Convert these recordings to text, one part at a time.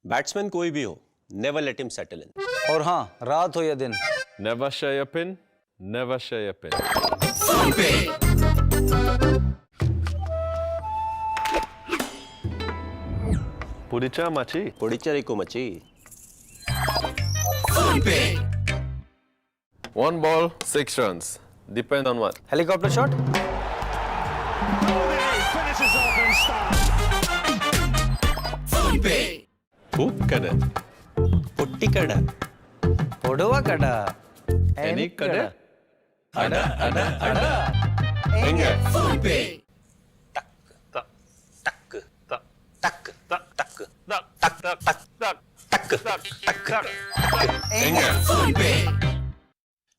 Batsman कोई भी हो, never let him settle in. और हाँ, रात हो या दिन, Never share your pin. Never share your pin. Puricha machi. पुडिचेरी को मची. 1 ball, 6 runs. Depend on what? Helicopter shot, Hoop kada. Putty कड़ा. పొడవ కడ, Any kada. Ada. Inga.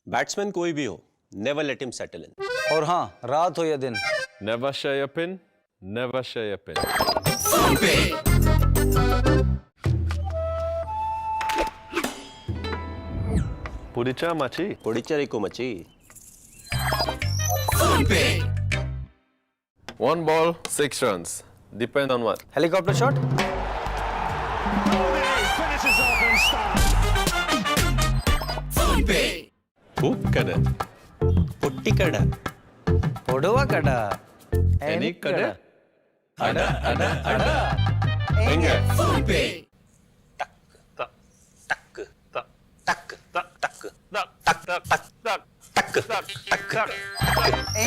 Batsman कोई भी हो, never let him settle in. और हाँ, रात हो या दिन, Never share your pin. Never share your pin. Puricha machi. पुडिचेरी को मची. 1 ball, 6 runs. Depend on what? Helicopter shot, Hoop kada. Putty कड़ा. పొడవ కడ, Any kada. Ada.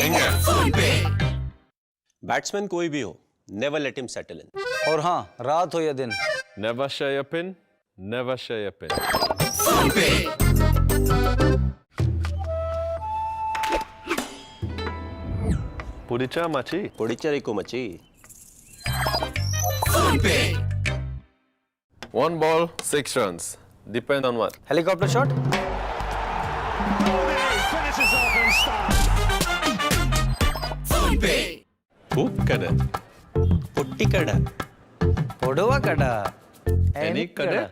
Inga. Batsman कोई भी हो, never let him settle in. और हाँ, रात हो या दिन, Never share your pin. Never share your pin. Puricha machi. पुडिचेरी को मची. 1 ball, 6 runs. Depend on what? Helicopter shot, Hoop kada. Putty कड़ा. పొడవ కడ, Any kada.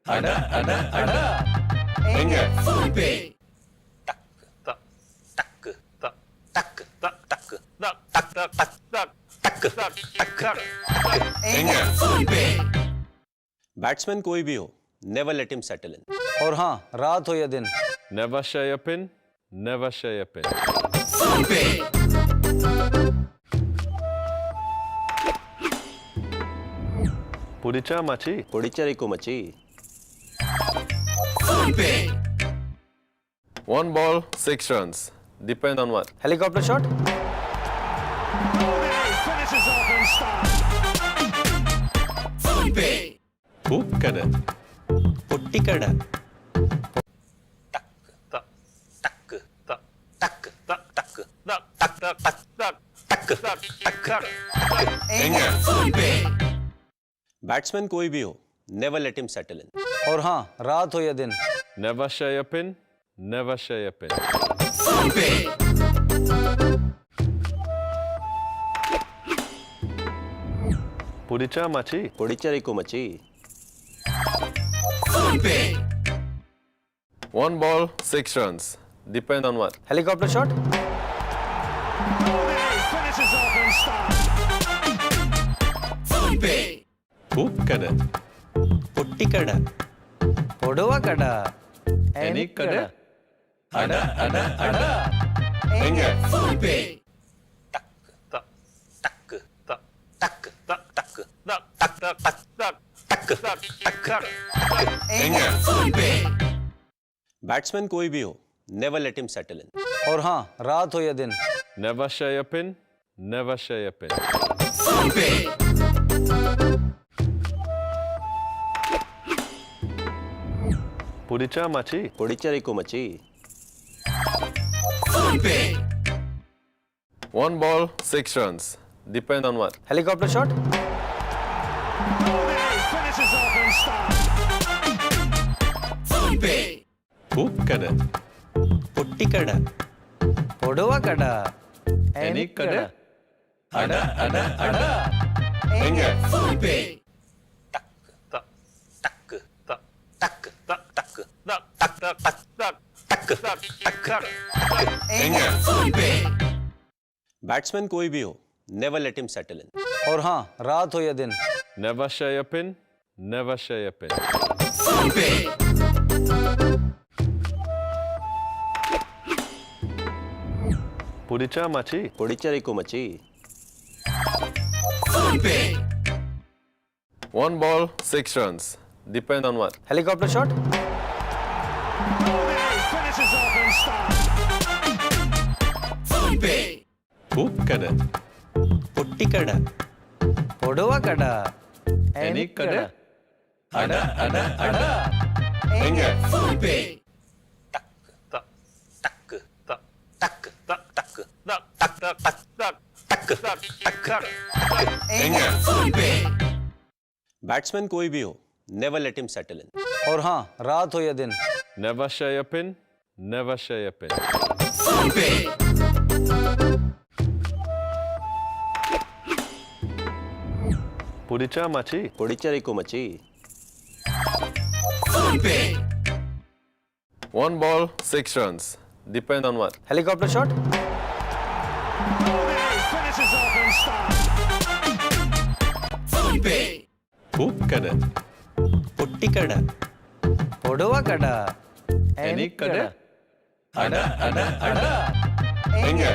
Ada. Inga. Batsman कोई भी हो, never let him settle in. और हाँ, रात हो या दिन, Never share your pin. Never share your pin. Puricha machi. पुडिचेरी को मची. 1 ball, 6 runs. Depend on what? Helicopter shot, Hoop kada. Putty कड़ा. बैट्समैन कोई भी हो, never let him settle in. और हाँ, रात हो या दिन, Never share your pin. Never share your pin. Puricha machi. पुडिचेरी को मची. 1 ball, 6 runs. Depend on what? Helicopter shot, Hoop kada. Putty कड़ा. పొడవ కడ, Any kada. Ada. Inga. Batsman कोई भी हो, never let him settle in. और हाँ, रात हो या दिन, Never share your pin. Never share your pin. Puricha machi. पुडिचेरी को मची. 1 ball, 6 runs. Depend on what? Helicopter shot, Hoop kada. Putty कड़ा. పొడవ కడ, Any kada. Ada. Inga. Batsman कोई भी हो, never let him settle in. और हाँ, रात हो या दिन। Never share your pin. Never share your pin. Pudicha machi. Pudicheriko machi. 1 ball, 6 runs. Depend on what? Helicopter shot. Finishes off in style. Hookada. Puttikada. పొడవ కడ Any kada. Ada, ada, ada. Enga. Batsman कोई भी हो, never let him settle in. और हाँ, रात हो या दिन। Never share your pin. Never share your pin. Pudicha machi. Pudicheriko machi. 1 ball, 6 runs. Depend on what? Helicopter shot. Finishes off in style. Hookada. Puttikada. పొడవ కడ Any kada. Ada, ada, ada. Enga.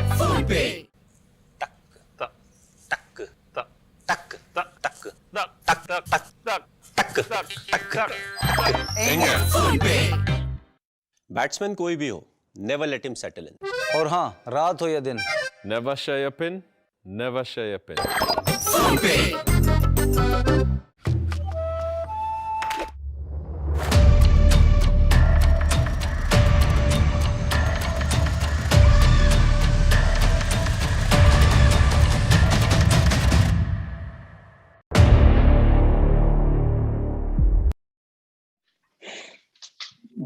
Batsman कोई भी हो, never let him settle in. और हाँ, रात हो या दिन। Never share your pin. Never share your pin.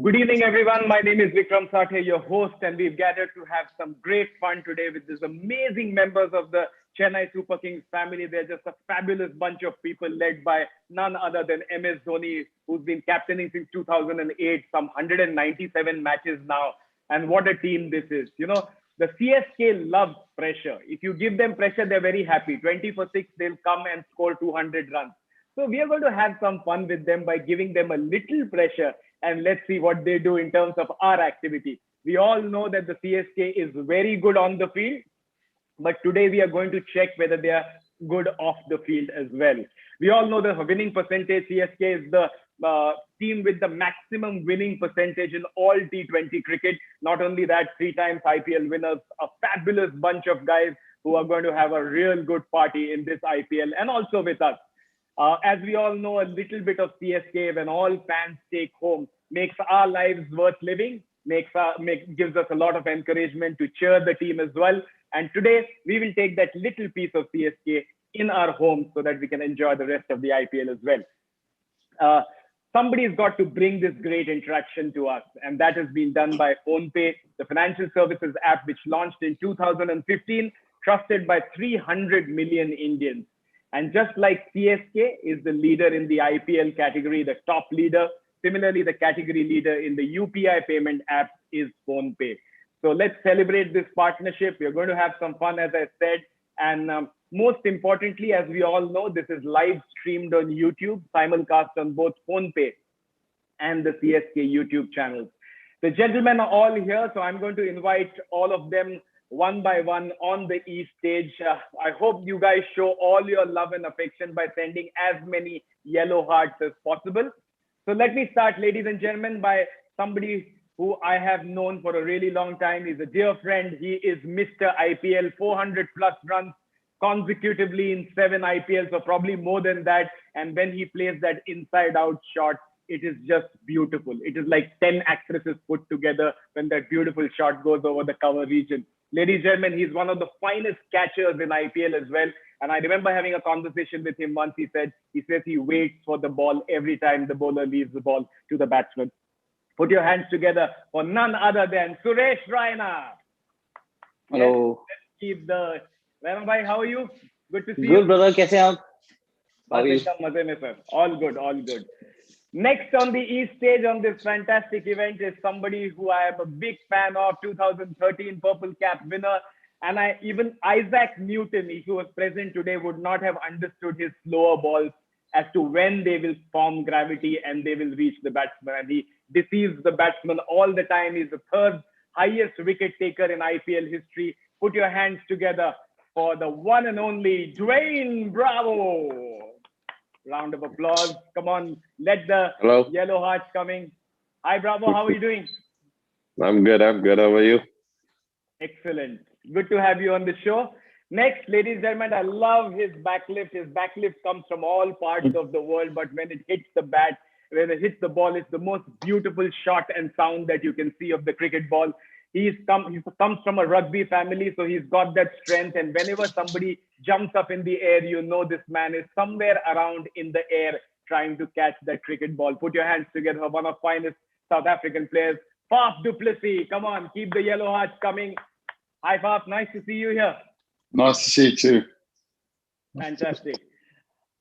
Good evening, everyone. My name is Vikram Sathe, your host, and we've gathered to have some great fun today with these amazing members of the Chennai Super Kings family. They're just a fabulous bunch of people led by none other than MS Dhoni, who's been captaining since 2008, some 197 matches now. And what a team this is. You know, the CSK loves pressure. If you give them pressure, they're very happy. 20 for 6, they'll come and score 200 runs. So we are going to have some fun with them by giving them a little pressure, and let's see what they do in terms of our activity. We all know that the CSK is very good on the field, but today we are going to check whether they are good off the field as well. We all know the winning percentage. CSK is the team with the maximum winning percentage in all T20 cricket. Not only that, 3 times IPL winners, a fabulous bunch of guys who are going to have a real good party in this IPL and also with us. As we all know, a little bit of CSK when all fans take home makes our lives worth living, gives us a lot of encouragement to cheer the team as well. And today we will take that little piece of CSK in our home so that we can enjoy the rest of the IPL as well. Somebody's got to bring this great interaction to us, and that has been done by PhonePe, the financial services app which launched in 2015, trusted by 300 million Indians. And just like CSK is the leader in the IPL category, the top leader, similarly, the category leader in the UPI payment app is PhonePe. So let's celebrate this partnership. We're going to have some fun, as I said. And most importantly, as we all know, this is live streamed on YouTube, simulcast on both PhonePe and the CSK YouTube channels. The gentlemen are all here, so I'm going to invite all of them one by one on the E stage. I hope you guys show all your love and affection by sending as many yellow hearts as possible. So let me start, ladies and gentlemen, by somebody who I have known for a really long time. He's a dear friend. He is Mr. IPL, 400 plus runs consecutively in 7 IPLs, or probably more than that. And when he plays that inside out shot, it is just beautiful. It is like 10 actresses put together when that beautiful shot goes over the cover region. Ladies and gentlemen, he's one of the finest catchers in IPL as well. And I remember having a conversation with him once. He says he waits for the ball every time the bowler leaves the ball to the batsman. Put your hands together for none other than Suresh Raina. Hello. Let's keep the... Raina bhai, how are you? Good to see you. Good, brother. कैसे हैं आप? How are you? एकदम मजे में, sir. All good, all good. Next on the East stage on this fantastic event is somebody who I am a big fan of, 2013 Purple Cap winner. And even Isaac Newton, if he was present today, would not have understood his slower balls as to when they will form gravity and they will reach the batsman. And he deceives the batsman all the time. He's the third highest wicket taker in IPL history. Put your hands together for the one and only Dwayne Bravo. Round of applause. Come on, let the Hello. yellow hearts coming. Hi, Bravo. How are you doing? I'm good. How are you? Excellent. Good to have you on the show. Next, ladies and gentlemen, I love his backlift. His backlift comes from all parts of the world, but when it hits the bat, when it hits the ball, it's the most beautiful shot and sound that you can see of the cricket ball. He comes from a rugby family, so he's got that strength. And whenever somebody jumps up in the air, you know this man is somewhere around in the air trying to catch that cricket ball. Put your hands together for one of the finest South African players, DuPlessis. Come on, keep the yellow hearts coming. Hi, Faf. Nice to see you here. Nice to see you too. Fantastic.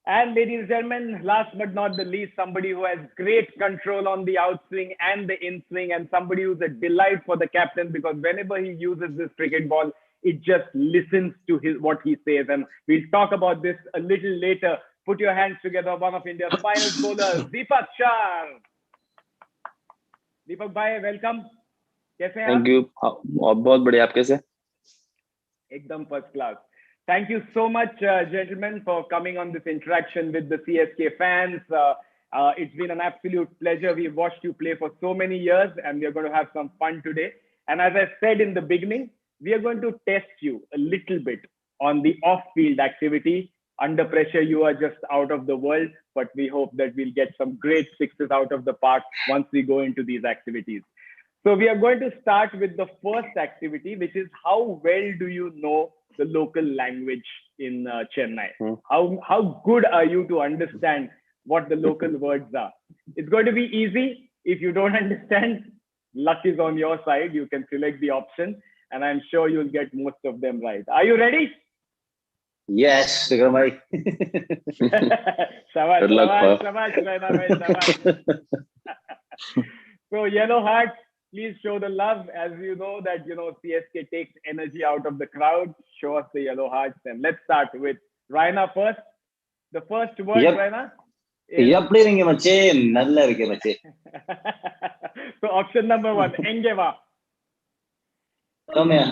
And ladies and gentlemen, last but not the least, somebody who has great control on the outswing and the inswing, and somebody who's a delight for the captain, because whenever he uses this cricket ball, it just listens to what he says. And we'll talk about this a little later. Put your hands together, one of India's finest bowlers, Deepak Chahar. Deepak bhai, welcome. कैसे हैं आप? Thank you. बहुत बढ़िया, आप कैसे? एकदम first class. Thank you so much, gentlemen, for coming on this interaction with the CSK fans. It's been an absolute pleasure. We've watched you play for so many years, and we're going to have some fun today. And as I said in the beginning, we are going to test you a little bit on the off-field activity. Under pressure, you are just out of the world, but we hope that we'll get some great sixes out of the park once we go into these activities. So we are going to start with the first activity, which is how well do you know the local language in Chennai? How good are you to understand what the local words are? It's going to be easy. If you don't understand, luck is on your side. You can select the option, and I'm sure you'll get most of them right. Are you ready? Yes, Vikram bhai. Shabash, Good luck, shabash, Paf. shabash, Raina bhai, shabash. So yellow hearts, please show the love. As you know that, CSK takes energy out of the crowd. Show us the yellow hearts. And let's start with Raina first. The first word, Yep. Raina. Is... எப்படி இருக்கீங்க மச்சே? நல்லா இருக்கேன் மச்சே. So option number 1, Engeva. Come here.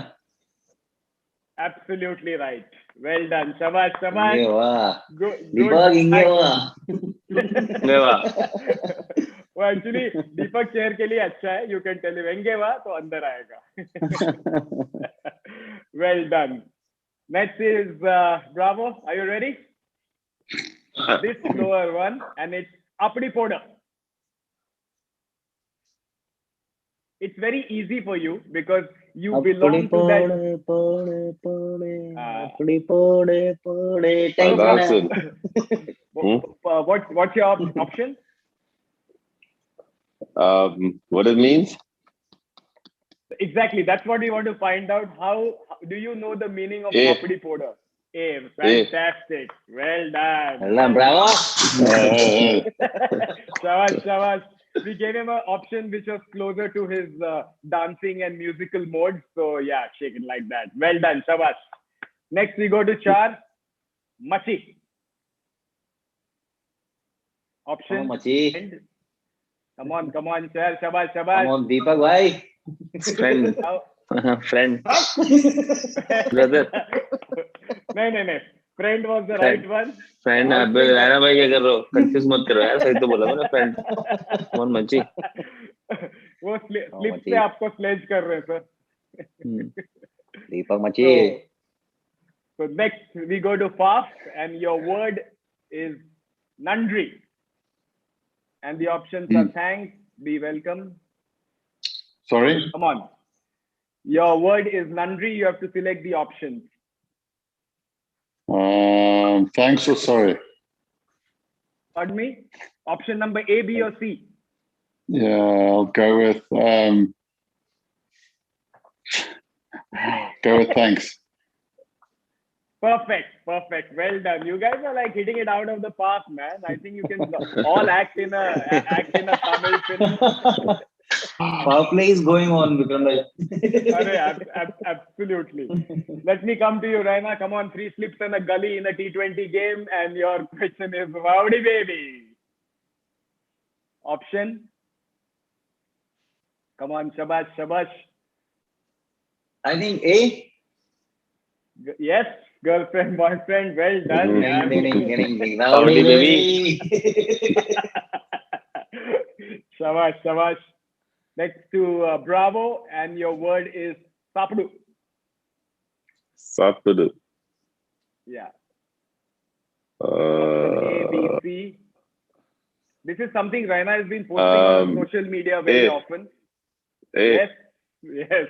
Absolutely right. Well done. Shabash, shabash. இங்கே வா. Good. Deepak, இங்கே வா. इங்கே वா. Well, actually, Deepak chair के लिए अच्छा है. You can tell him Engeva, तो अंदर आएगा. Well done. Next is Bravo. Are you ready? This slower one, and it's Apdi Poda. It's very easy for you because you belong to that. Thanks, That's man. it. What's your option? What it means? Exactly. That's what we want to find out. How do you know the meaning of A. Apdi Poda? Fantastic. Well done. Hello, bravo. Shabash, shabash. We gave him an option which was closer to his dancing and musical mode. So yeah, shake it like that. Well done, shabash. Next we go to Char. Machi. Option. Come on, Machi. And come on, Char. Shabash, shabash. Come on, Deepak bhai. Friend. Now- Friend. Brother. No. Friend was the right one. Friend अब राणा भाई क्या कर रहे हो? Confuse मत करो यार, सही तो बोला मैंने फ्रेंड. कौन मची? वो स्लिप से आपको स्लेज कर रहे हैं सर. दीपक मची. So next we go to Faf, and your word is Nandri. And the options are thanks, be welcome. Sorry? Come on. Your word is Nandri. You have to select the options. Thanks or sorry? Pardon me? Option number A, B, or C? Yeah, I'll go with thanks. Perfect. Well done. You guys are like hitting it out of the park, man. I think you can all act in a Tamil film. Power play is going on, Vikram. Absolutely. Let me come to you, Raina. Come on, 3 slips and a gully in a T20 game, and your question is Rowdy Baby. Option? Come on, shabash, shabash. I think A. Yes, girlfriend, boyfriend, well done. Ding, ding, ding, ding, ding. Rowdy Rowdy baby. baby. Shabash, shabash. Next to Bravo, and your word is Sapdu. Saturday. Yeah. A, B, Uh, C. This is something Raina has been posting on social media very A. often. A. Yes, yes.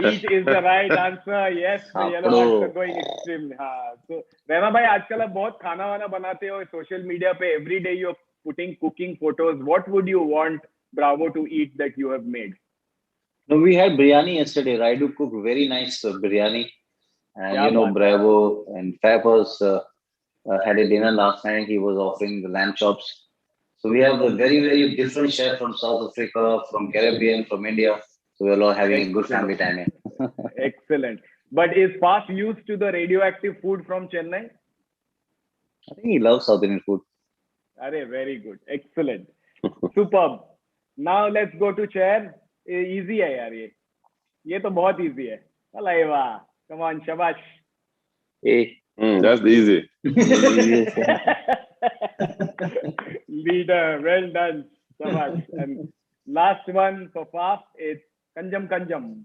Eat is the right answer. Yes, the yellow hearts are going extremely hard. So, Raina bhai, आजकल आप बहुत खाना वाना बनाते हो social media पे. Every day you're putting cooking photos. What would you want Bravo to eat that you have made? No, we had biryani yesterday. Raidu cooked very nice biryani. And Kya baat hai. Bravo and Fabos had a dinner last night. He was offering the lamb chops. So we have a very, very different chef from South Africa, from Caribbean, from India. So we're all having a good family time here. Excellent. But is Faf used to the radioactive food from Chennai? I think he loves South Indian food. Arey, very good. Excellent. Superb. Now let's go to chair. Easy है यार ये. ये तो बहुत easy है. अलाई वाह. Come on, shabash. A. That's easy. Leader, well done. Shabash. And last one for Faf is Kanjam Kanjam.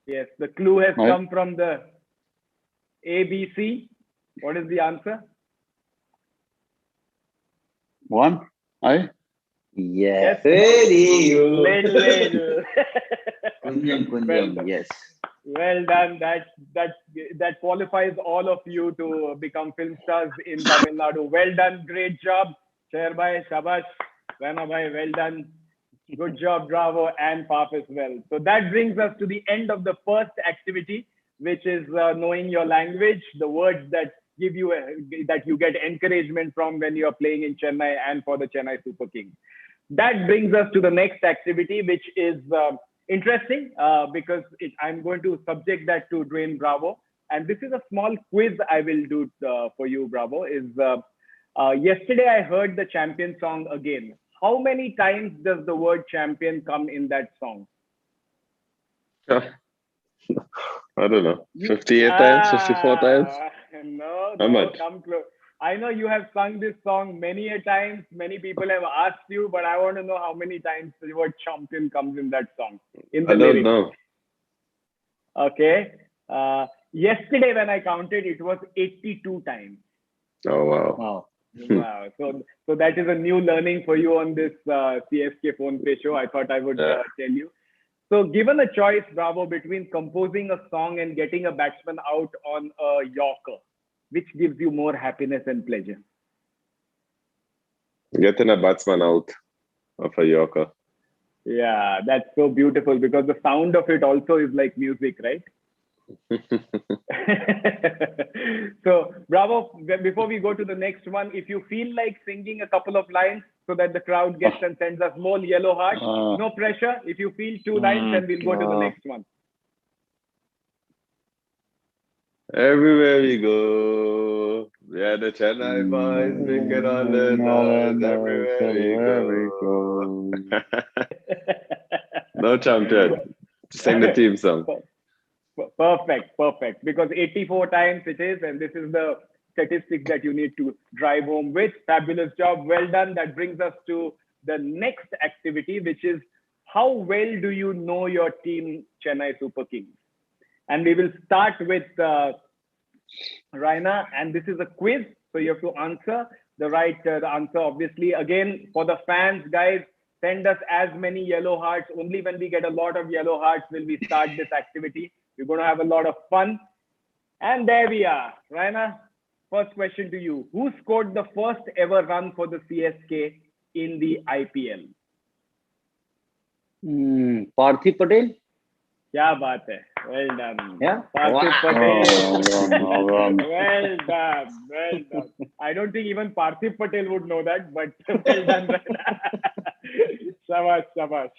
Yes, the clue has Right. come from the ABC. What is the answer? 1. I. Yes. Little. Kunjam, Well kunjam. done. Yes. Well done. That qualifies all of you to become film stars in Tamil Nadu. Well done. Great job. Chair bhai, shabash. Raina bhai, well done. Good job, Bravo, and Pap as well. So that brings us to the end of the first activity, which is knowing your language, the words that give you that you get encouragement from when you are playing in Chennai and for the Chennai Super Kings. That brings us to the next activity, which is interesting because I'm going to subject that to Dwayne Bravo. And this is a small quiz I will do for you, Bravo. Yesterday I heard the champion song again. How many times does the word champion come in that song? I don't know. 58 times, 54 times. No, How much? come close. I know you have sung this song many a times. Many people have asked you, but I want to know how many times the word champion comes in that song. In the I don't lyrics. know. Okay. Yesterday when I counted, it was 82 times. Oh, wow. Wow. Wow. So that is a new learning for you on this CSK PhonePe show. I thought I would tell you. So given a choice, Bravo, between composing a song and getting a batsman out on a Yorker, which gives you more happiness and pleasure? Getting a batsman out of a Yorker. Yeah, that's so beautiful because the sound of it also is like music, right? So, Bravo, before we go to the next one, if you feel like singing a couple of lines so that the crowd gets and sends us more yellow hearts, no pressure. If you feel 2 lines, then we'll go to the next one. Everywhere we go, yeah, the Chennai boys singing on the noise. Everywhere we go. No champion. Sing the team song. Perfect. Because 84 times it is, and this is the statistics that you need to drive home with. Fabulous job. Well done. That brings us to the next activity, which is how well do you know your team, Chennai Super Kings? And we will start with Raina, and this is a quiz. So you have to answer the right answer, obviously. Again, for the fans, guys, send us as many yellow hearts. Only when we get a lot of yellow hearts will we start this activity. We're going to have a lot of fun. And there we are. Raina, first question to you. Who scored the first ever run for the CSK in the IPL? Parthiv Patel? क्या बात है. Well done. Yeah. Parthiv Wow. Patel. Well done. Well done. Well done. I don't think even Parthiv Patel would know that, but well done. Shabash, shabash.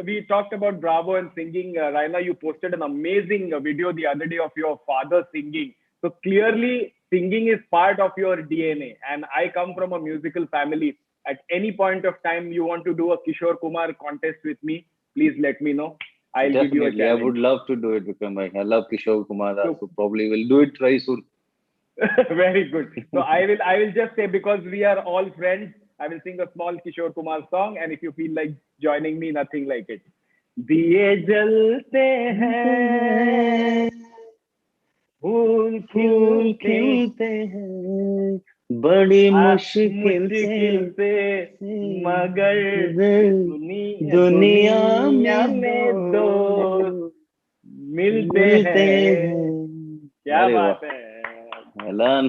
We talked about Bravo and singing. Raina, you posted an amazing video the other day of your father singing. So clearly, singing is part of your DNA. And I come from a musical family. At any point of time you want to do a Kishore Kumar contest with me, please let me know. I'll give you a Definitely. I challenge. would love to do it, Vikram. I love Kishore Kumar. So probably will do it very soon. Very good. So I will just say, because we are all friends, I will sing a small Kishore Kumar song, and if you feel like joining me, nothing like it. दिए जलते हैं, फूल खिलते हैं, बड़ी मुश्किल से, मगर दुनिया में दो मिलते हैं. क्या अरे बात वाह. है. Well done.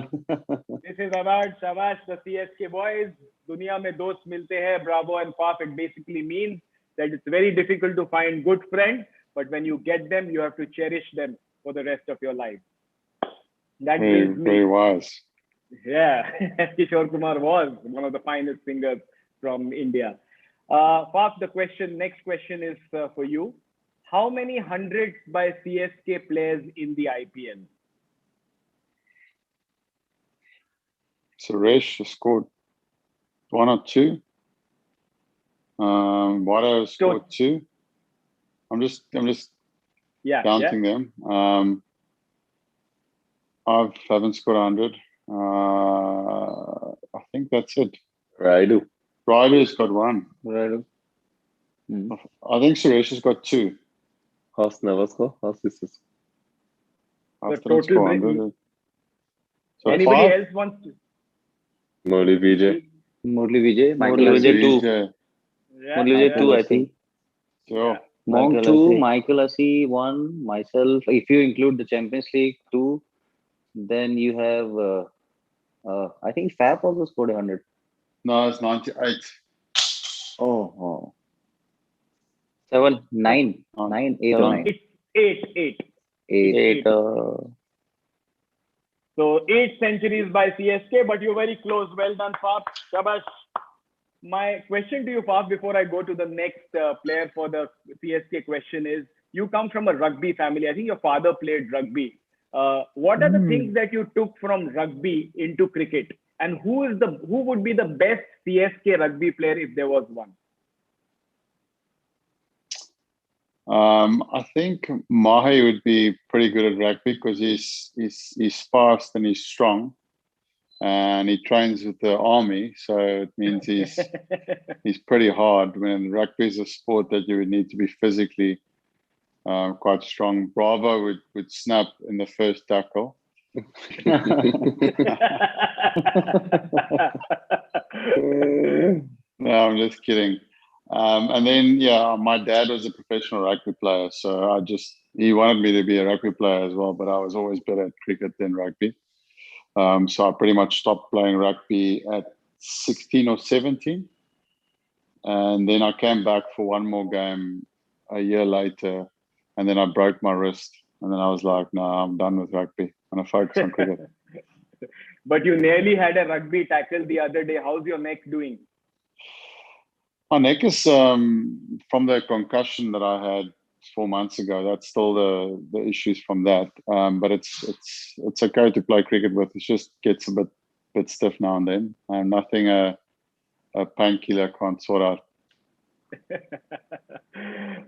This is about Shabash, the CSK boys. दुनिया में दोस्त मिलते हैं. Bravo and Pop. It basically means that it's very difficult to find good friends, but when you get them, you have to cherish them for the rest of your life. That brings me. Very wise. Yeah, Kishore Kumar was one of the finest singers from India. Pop, next question is for you. How many hundreds by CSK players in the IPL? Suresh scored 1 or 2. Vado scored 2. I'm just counting them. I haven't scored 100. I think that's it. Ryder's got 1. I think Suresh has got 2. Haas never score. Haas is just... The total. 100. So Anybody 5? else wants to? Murli Vijay. Michael Hussey 2. Yeah, Murli Vijay 2, I think. Sure. Monk 2, Michael Hussey 1, myself. If you include the Champions League 2, then you have, I think Fab also scored 100. No, it's 98. Oh. 7, 9, 8 or 9. It's 8. So 8 centuries by CSK, but you're very close. Well done, Fab. Shabash. My question to you, Fab, before I go to the next player for the CSK question is, you come from a rugby family. I think your father played rugby. What are the things that you took from rugby into cricket? And who would be the best CSK rugby player if there was one? I think Mahi would be pretty good at rugby because he's fast and he's strong, and he trains with the army, so it means he's pretty hard. When rugby is a sport that you would need to be physically quite strong. Bravo would snap in the first tackle. No, I'm just kidding. And then, my dad was a professional rugby player, so he wanted me to be a rugby player as well, but I was always better at cricket than rugby. So I pretty much stopped playing rugby at 16 or 17. And then I came back for one more game a year later, and then I broke my wrist. And then I was like, no, I'm done with rugby. I'm going to focus on cricket. But you nearly had a rugby tackle the other day. How's your neck doing? My neck is from the concussion that I had 4 months ago. That's still the issues from that. But it's okay to play cricket with. It just gets a bit stiff now and then. Nothing a painkiller can't sort out.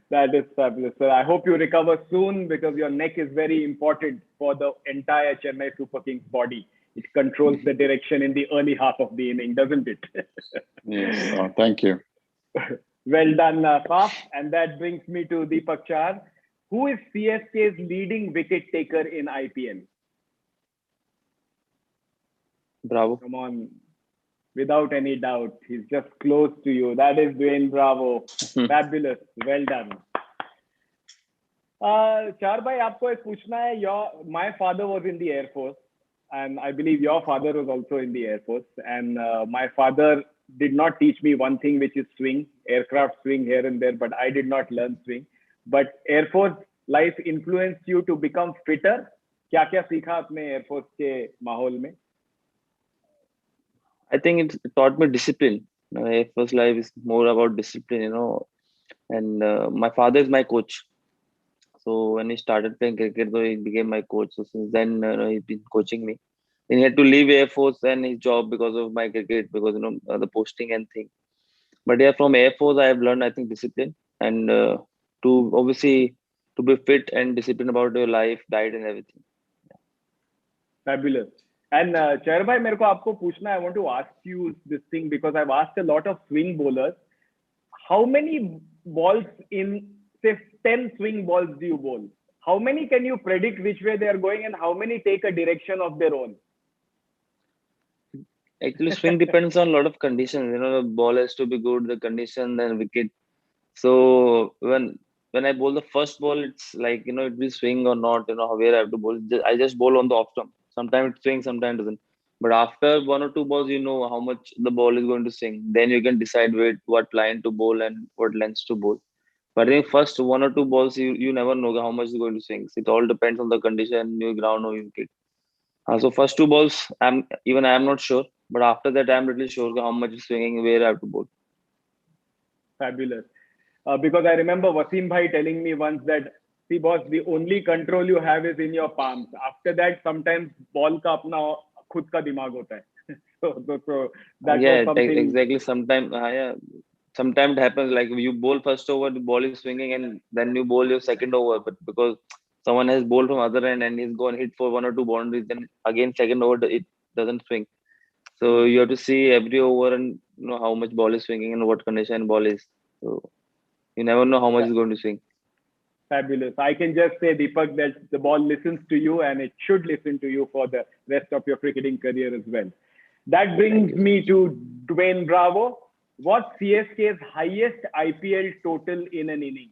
That is fabulous, sir. I hope you recover soon, because your neck is very important for the entire Chennai Super Kings body. It controls the direction in the early half of the inning, doesn't it? Yes. Thank you. Well done, Faf. And that brings me to Deepak Chahar. Who is CSK's leading wicket taker in IPL? Bravo. Come on. Without any doubt. He's just close to you. That is Dwayne Bravo. Fabulous. Well done. Chahar bhai, aapko ek puchna hai. My father was in the Air Force. And I believe your father was also in the Air Force. And my father did not teach me one thing, which is swing, aircraft swing here and there, but I did not learn swing. but Air Force life influenced you to become fitter. क्या क्या सीखा आपने Air Force के माहौल में? I think it taught me discipline. Air Force life is more about discipline, And my father is my coach. So when he started playing cricket, so he became my coach. So since then, he's been coaching me. Then he had to leave Air Force and his job because of my cricket, because the posting and thing. But yeah, from Air Force, I have learned, I think, discipline and to obviously to be fit and disciplined about your life, diet, and everything. Fabulous. And Chahar bhai, मेरे को आपको पूछना, I want to ask you this thing because I've asked a lot of swing bowlers. How many balls in, say, 10 swing balls do you bowl? How many can you predict which way they are going, and how many take a direction of their own? Actually, swing depends on a lot of conditions. The ball has to be good, the condition, and wicket. So when I bowl the first ball, it's like it will swing or not. Where I have to bowl. I just bowl on the off stump. Sometimes it swings, sometimes it doesn't. But after one or two balls, you know how much the ball is going to swing. Then you can decide what line to bowl and what lengths to bowl. But in first one or two balls, you never know how much is going to swing. It all depends on the condition, new ground or wicket. So first two balls, I'm not sure. But after that, I'm really sure how much is swinging, where I have to bowl. Fabulous. Because I remember Wasim bhai telling me once that, see boss, the only control you have is in your palms. After that, sometimes ball ka apna khud ka dimag hota hai. So that was something. Exactly. Sometimes it happens like you bowl first over, the ball is swinging, and then you bowl your second over. But because someone has bowled from other end and he's gone hit for one or two boundaries, then again second over it doesn't swing. So you have to see every over and know how much ball is swinging and what condition ball is. So you never know how much is going to swing. Fabulous. I can just say, Deepak, that the ball listens to you and it should listen to you for the rest of your cricketing career as well. That brings me to Dwayne Bravo. What's CSK's highest IPL total in an inning?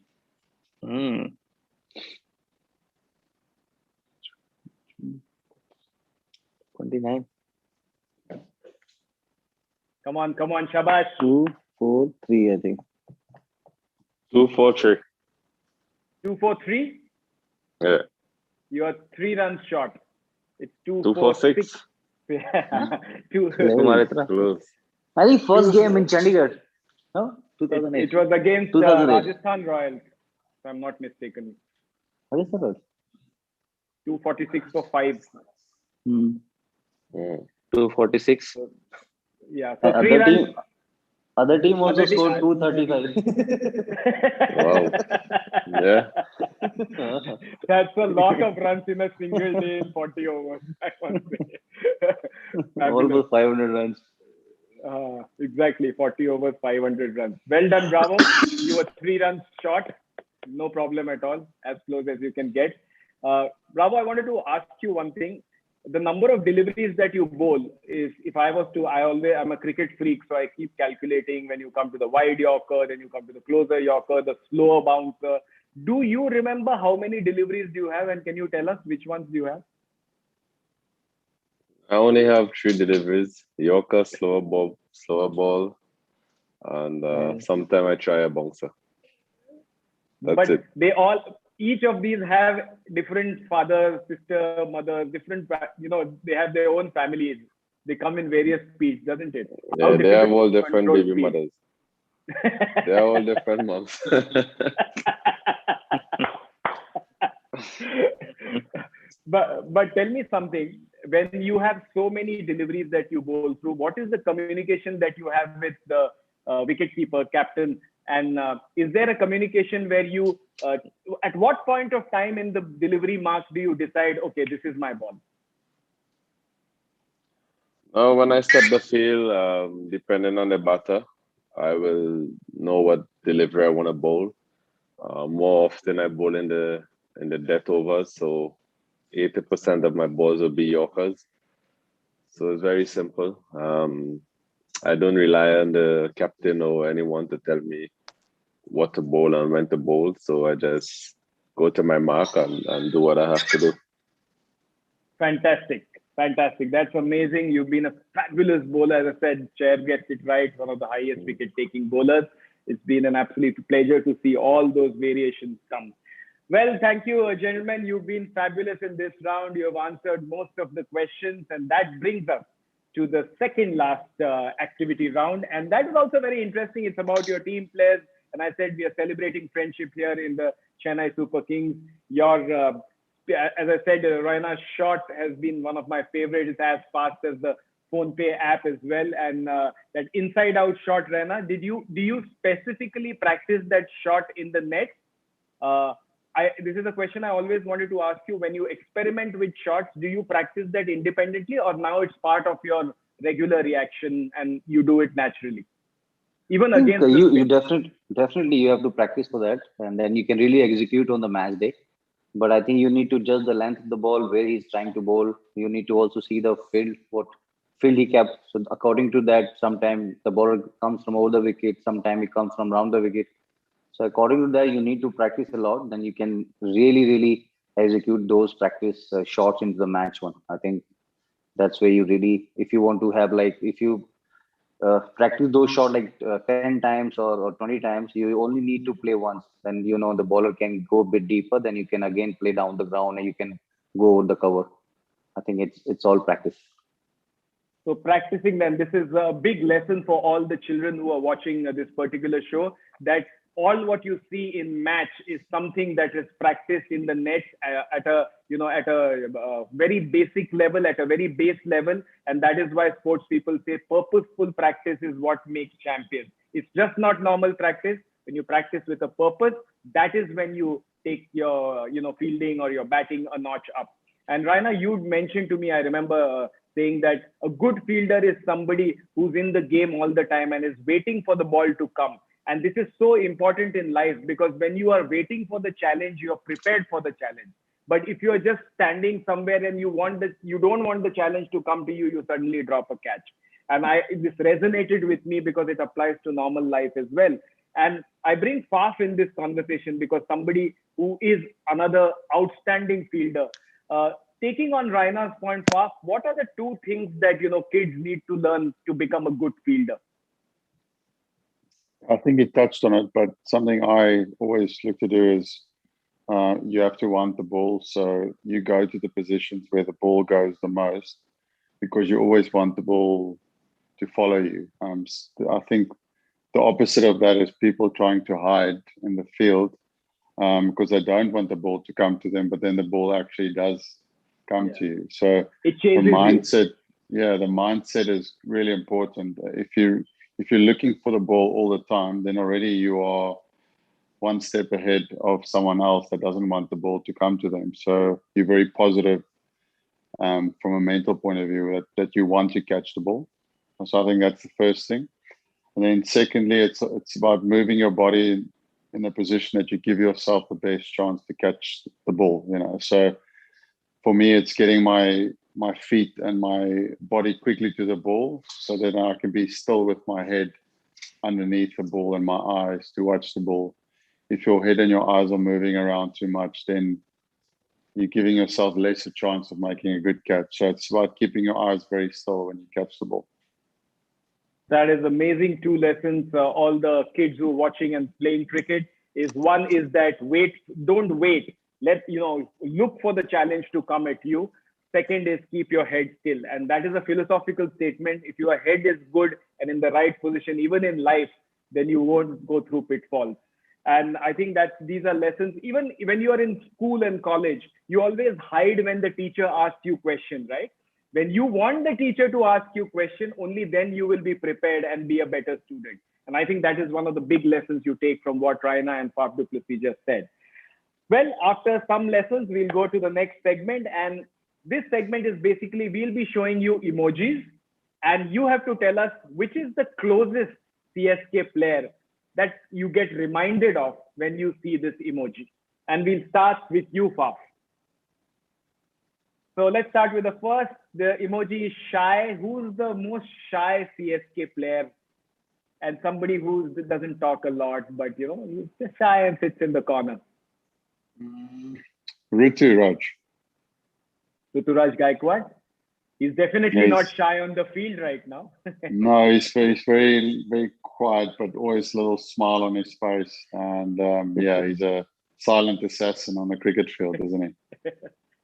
29. Come on, Shabash. 2, 4, 3, I think. 2, 4, 3. 2, 4, 3? Yeah. You are 3 runs short. It's 2, 2, 4, 6. Yeah. Two. Close. I think first game in Chandigarh. No? 2008. It was against 2008. Rajasthan Royals, if I'm not mistaken. What is that? 246 for 5. 246. Yeah. So 3 runs. Other team also Other team- scored 235. Wow. Yeah. That's a lot of runs in a single day in 40 overs, I must say. Almost 500 runs. Exactly, 40 overs, 500 runs. Well done, Bravo. You were 3 runs short. No problem at all. As close as you can get. Bravo, I wanted to ask you one thing. The number of deliveries that you bowl is, if I was to, I'm a cricket freak, so I keep calculating when you come to the wide Yorker, then you come to the closer Yorker, the slower bouncer. Do you remember how many deliveries do you have, and can you tell us which ones do you have? I only have 3 deliveries: Yorker, slower ball, and sometimes I try a bouncer. That's it. They each of these have different father, sister, mother, different, they have their own families. They come in various speeds, doesn't it? Yeah, they have all different control baby speed? mothers. They are all different moms. But tell me something. When you have so many deliveries that you bowl through, what is the communication that you have with the wicketkeeper, captain? And is there a communication where you, at what point of time in the delivery marks do you decide, okay, this is my ball? When I step the field, depending on the batter, I will know what delivery I want to bowl. More often I bowl in the death overs, so 80% of my balls will be Yorkers. So it's very simple. I don't rely on the captain or anyone to tell me what to bowl and when to bowl. So I just go to my mark and do what I have to do. Fantastic. That's amazing. You've been a fabulous bowler. As I said, Chair gets it right. One of the highest wicket-taking bowlers. It's been an absolute pleasure to see all those variations come. Well, thank you, gentlemen. You've been fabulous in this round. You have answered most of the questions, and that brings us to the second last activity round. And that is also very interesting. It's about your team players. And I said we are celebrating friendship here in the Chennai Super Kings. Your, as I said, Raina's shot has been one of my favorites. It's as fast as the PhonePe app as well. And that inside-out shot, Raina, do you specifically practice that shot in the net? This is a question I always wanted to ask you. When you experiment with shots, do you practice that independently, or now it's part of your regular reaction and you do it naturally? Even I think, against you definitely you have to practice for that, and then you can really execute on the match day. But I think you need to judge the length of the ball, where he's trying to bowl. You need to also see the field, what field he kept. So according to that, sometimes the ball comes from over the wicket, sometimes it comes from round the wicket. So according to that, you need to practice a lot. Then you can really execute those practice shots into the match one. I think that's where you really, if you want to have if you practice those shots 10 times or 20 times, you only need to play once. Then the bowler can go a bit deeper. Then you can again play down the ground and you can go over the cover. I think it's all practice. So practicing then, this is a big lesson for all the children who are watching this particular show, that all what you see in match is something that is practiced in the net at a very basic level, at a very base level. And that is why sports people say purposeful practice is what makes champions. It's just not normal practice. When you practice with a purpose, that is when you take your fielding or your batting a notch up. And Raina, you mentioned to me, I remember saying that a good fielder is somebody who's in the game all the time and is waiting for the ball to come. And this is so important in life, because when you are waiting for the challenge, you are prepared for the challenge. But if you are just standing somewhere and you don't want the challenge to come to you, you suddenly drop a catch. And this resonated with me because it applies to normal life as well. And I bring Faf in this conversation because somebody who is another outstanding fielder. Taking on Raina's point, Faf, what are the two things that kids need to learn to become a good fielder? I think he touched on it, but something I always look to do is you have to want the ball. So you go to the positions where the ball goes the most, because you always want the ball to follow you. I think the opposite of that is people trying to hide in the field because they don't want the ball to come to them, but then the ball actually does come to you. So the mindset, the mindset is really important. If you're looking for the ball all the time, then already you are one step ahead of someone else that doesn't want the ball to come to them. So you're very positive from a mental point of view that you want to catch the ball. So I think that's the first thing. And then secondly, it's about moving your body in a position that you give yourself the best chance to catch the ball. So for me, it's getting my feet and my body quickly to the ball so that I can be still with my head underneath the ball and my eyes to watch the ball. If your head and your eyes are moving around too much, then you're giving yourself less a chance of making a good catch. So it's about keeping your eyes very still when you catch the ball. That is amazing. Two lessons. All the kids who are watching and playing cricket is, one is that don't wait. Look for the challenge to come at you. Second is keep your head still. And that is a philosophical statement. If your head is good and in the right position, even in life, then you won't go through pitfalls. And I think that these are lessons. Even when you are in school and college, you always hide when the teacher asks you questions, right? When you want the teacher to ask you question, only then you will be prepared and be a better student. And I think that is one of the big lessons you take from what Raina and Faf DuPlessis just said. Well, after some lessons, we'll go to the next segment. And this segment is basically, we'll be showing you emojis. And you have to tell us which is the closest CSK player that you get reminded of when you see this emoji. And we'll start with you, Faf. So let's start with the first. The emoji is shy. Who's the most shy CSK player? And somebody who doesn't talk a lot, but he's just shy and sits in the corner. Ruturaj Gaikwad. He's definitely Yes. not shy on the field right now. No, he's very quiet, but always a little smile on his face. And yeah, he's a silent assassin on the cricket field, isn't he?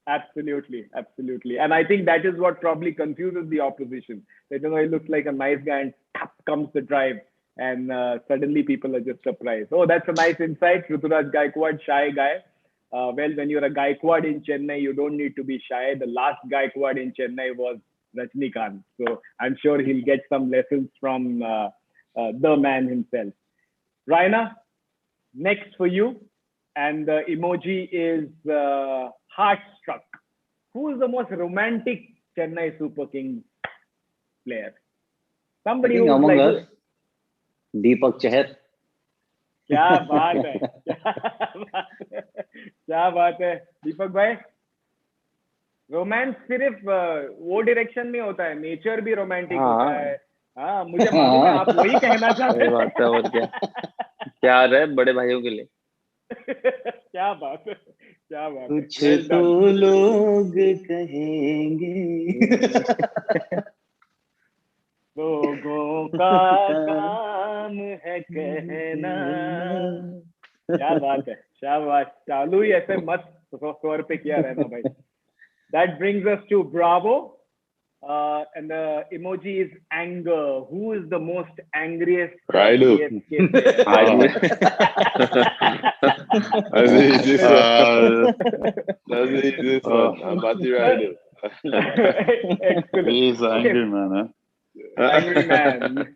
Absolutely, absolutely. And I think that is what probably confuses the opposition. That, he looks like a nice guy and tap comes the drive. And suddenly people are just surprised. Oh, that's a nice insight. Ruturaj Gaikwad, shy guy. Well, when you're a Gaikwad in Chennai, you don't need to be shy. The last Gaikwad in Chennai was Rajnikant. So I'm sure he'll get some lessons from the man himself. Raina, next for you. And the emoji is heart-struck. Who is the most romantic Chennai Super Kings player? I Somebody think who's among like, us, Deepak Chahar. क्या बात है क्या बात है दीपक भाई romance सिर्फ वो direction में होता है नेचर भी रोमांटिक होता है हाँ मुझे मालूम है आप वही कहना चाहते हैं बात है और क्या प्यार है बड़े भाइयों के लिए क्या बात है कुछ तो लोग कहेंगे लोगों का काम है कहना क्या बात है शाबाश चालू ही ऐसे मस्त स्वर पे किया रहना भाई that brings us to Bravo and the emoji is anger. Who is the most angriest Raidu. CSK player? That's the easiest one. Abati Raidu. Excellent. He is an angry man, huh? Angry man.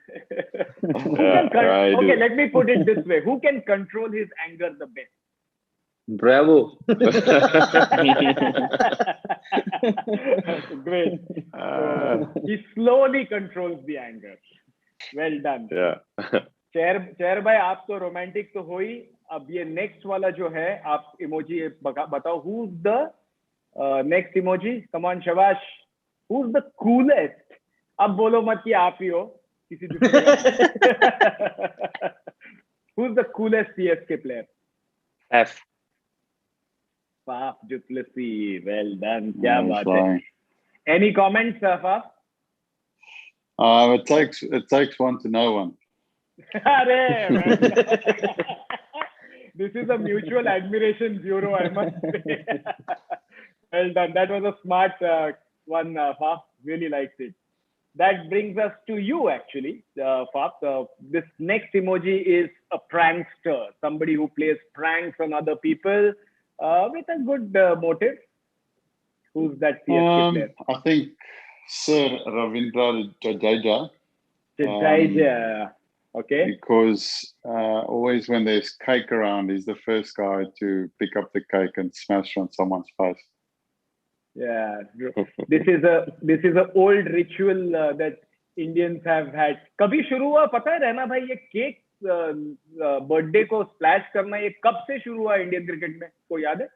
Raidu. Okay, let me put it this way. Who can control his anger the best? Bravo. Great. He slowly controls the anger. Well done. Yeah. Chair भाई आप तो romantic तो हो ही अब ये next वाला जो है आप इमोजी बताओ who is the next emoji come on शबाश हु इज द कूलेस्ट अब बोलो मत कि आप ही हो किसी दूसरे who is the coolest CSK player F. Faf Duplessis, well done. क्या Nice बात line. है Any comments, Faf? It takes one to know one. अरे this is a mutual admiration bureau, I must say. Well done. That was a smart one, Faf. Really liked it. That brings us to you, actually, Faf. This next emoji is a prankster, somebody who plays pranks on other people with a good motive. Who's that CSK player? I think Sir Ravindra Jadeja. Jadeja. Okay. Because always when there's cake around, he's the first guy to pick up the cake and smash on someone's face. Yeah, this is a old ritual that Indians have had. कभी शुरू हुआ पता है रहना भाई ये cake birthday को splash करना ये कब से शुरू हुआ इंडियन क्रिकेट में को याद है?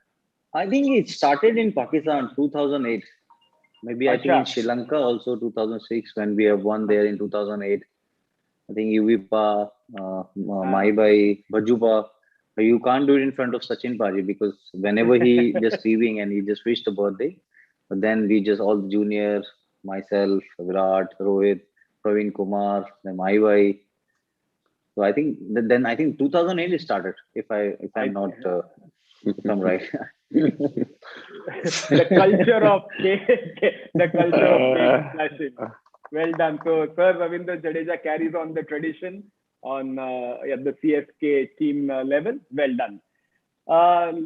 I think it started in Pakistan 2008. Maybe I think in Sri Lanka also 2006 when we have won there in 2008. I think Yuvipa, Maibai, Bhajupa. You can't do it in front of Sachin Paji because whenever he just leaving and he just wished a birthday, but then we just all the juniors, myself, Virat, Rohit, Praveen Kumar, then Maibai. So I think then I think 2008 it started. If I'm right. The culture of cake splashing. Well done. So Sir Ravindra Jadeja carries on the tradition on at the CSK team level. Well done.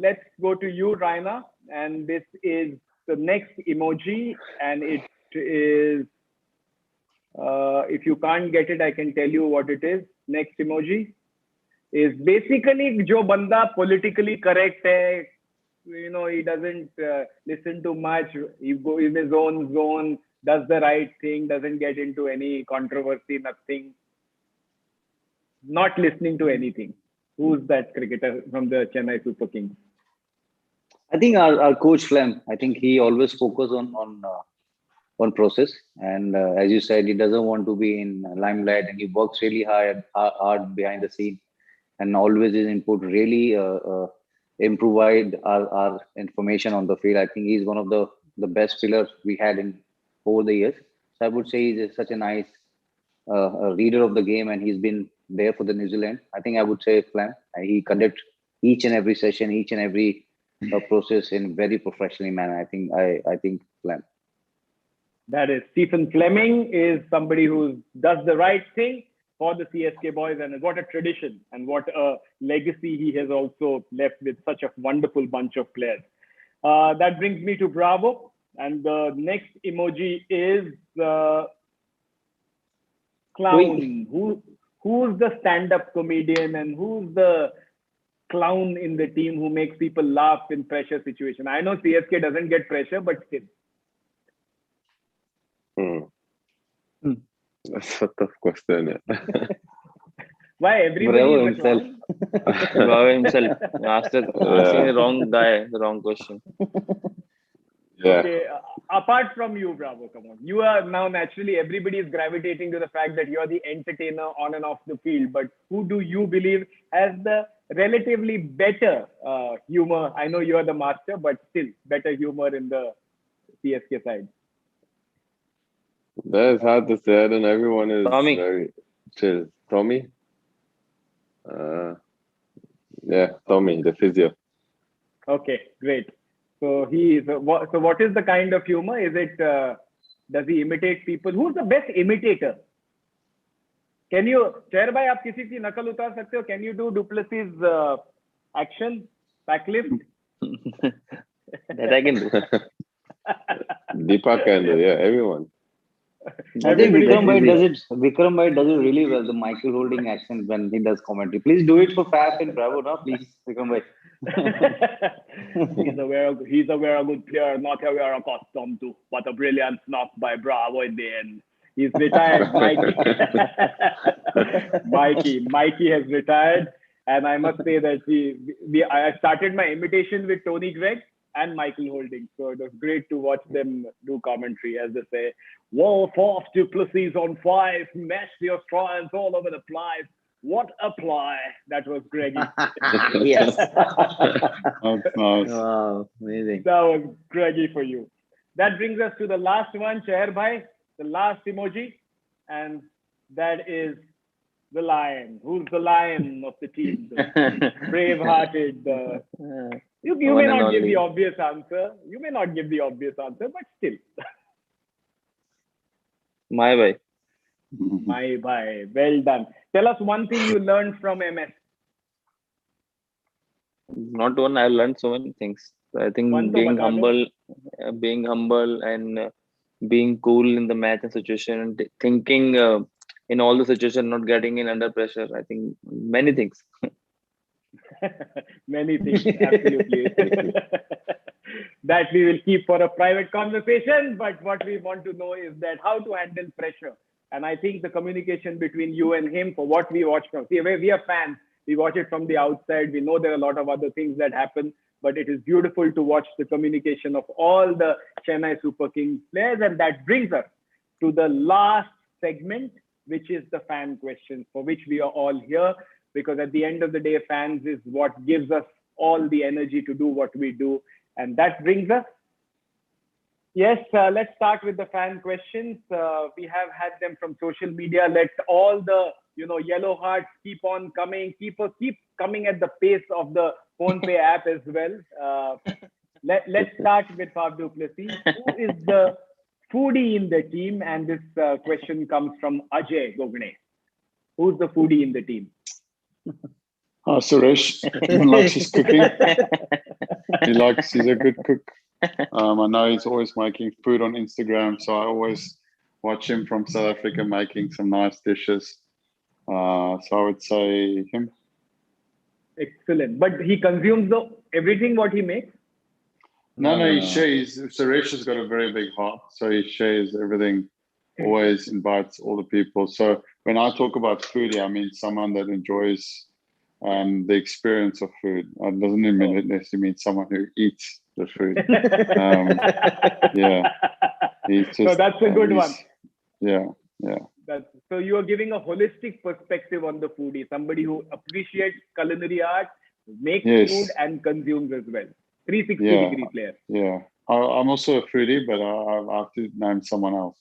Let's go to you, Raina. And this is the next emoji. And it is, if you can't get it, I can tell you what it is. Next emoji is basically jo banda politically correct hai. You know, he doesn't listen to much. He goes in his own zone, does the right thing, doesn't get into any controversy, nothing. Not listening to anything. Who's that cricketer from the Chennai Super Kings? I think our coach Flem. I think he always focus on process, and as you said, he doesn't want to be in limelight, and he works really hard behind the scene, and always his input really improved our information on the field. I think he's one of the best pillars we had in over the years. So I would say he's such a nice a reader of the game, and he's been there for the New Zealand. I think I would say Flam. He conduct each and every session, each and every process in very professionally manner. I think Flam. That is Stephen Fleming is somebody who does the right thing for the CSK boys, and what a tradition and what a legacy he has also left with such a wonderful bunch of players. That brings me to Bravo, and the next emoji is clown. Who's the stand-up comedian and who's the clown in the team who makes people laugh in pressure situation? I know CSK doesn't get pressure, but still. That's a tough question. Yeah. Why everybody Bravo is a himself. clown? Bravo himself. Asking the wrong guy, the wrong question. Yeah. Okay, apart from you, Bravo, come on. You are now naturally, everybody is gravitating to the fact that you're the entertainer on and off the field. But who do you believe has the relatively better humor? I know you're the master, but still better humor in the CSK side. That is hard to say. And everyone is Tommy. very chill. Tommy? Yeah, Tommy, the physio. Okay, great. So what is the kind of humor? Is it does he imitate people? Who's the best imitator? Can you, Chair bhai, aap kisi ki nakal utar sakte ho? Can you do DuPlessis action backlift? That I can do. Deepak can do, yeah, everyone. I think Vikram bhai does it. Vikram bhai does it really well. The Michael holding accent when he does commentary. Please do it for Fab and Bravo, no? Please, Vikram bhai. He's a very good player, not a very accustomed to. What a brilliant knock by Bravo in the end. He's retired, Mikey. Mikey has retired, and I must say that I started my imitation with Tony Gregg and Michael Holding. So it was great to watch them do commentary, as they say. Whoa, fourth DuPlessis on 5, smash the Australians all over the place. What a ply. That was Greggy. Yes. That's nice. Wow, amazing. That was Greggy for you. That brings us to the last one, Chahar bhai, the last emoji, and that is the lion. Who's the lion of the team? The brave-hearted. You may not give the obvious answer. You may not give the obvious answer, but still. My bhai. My bhai. Well done. Tell us one thing you learned from MS. Not one. I learned so many things. I think being humble and being cool in the match and situation, and thinking in all the situation, not getting in under pressure. I think many things. Many things, absolutely. That we will keep for a private conversation. But what we want to know is that how to handle pressure. And I think the communication between you and him, for what we watch from, see, we are fans. We watch it from the outside. We know there are a lot of other things that happen, but it is beautiful to watch the communication of all the Chennai Super Kings players. And that brings us to the last segment, which is the fan questions, for which we are all here. Because at the end of the day, fans is what gives us all the energy to do what we do. And that brings us, yes, let's start with the fan questions. We have had them from social media. Let all the yellow hearts keep on coming, keep coming at the pace of the PhonePe app as well. Let's start with Fab DuPlessis. Who is the foodie in the team? And this question comes from Ajay Gogne. Who's the foodie in the team? Suresh likes his cooking. He's a good cook. I know he's always making food on Instagram, so I always watch him from South Africa making some nice dishes. So I would say him. Excellent. But he consumes everything what he makes? No, he shares. Suresh has got a very big heart, so he shares everything, always invites all the people. So when I talk about foodie, I mean someone that enjoys the experience of food. It doesn't necessarily mean someone who eats the food. Yeah. So that's a good one. Yeah. So you are giving a holistic perspective on the foodie, somebody who appreciates culinary art, makes food and consumes as well. 360-degree player. Yeah. I'm also a foodie, but I have to name someone else.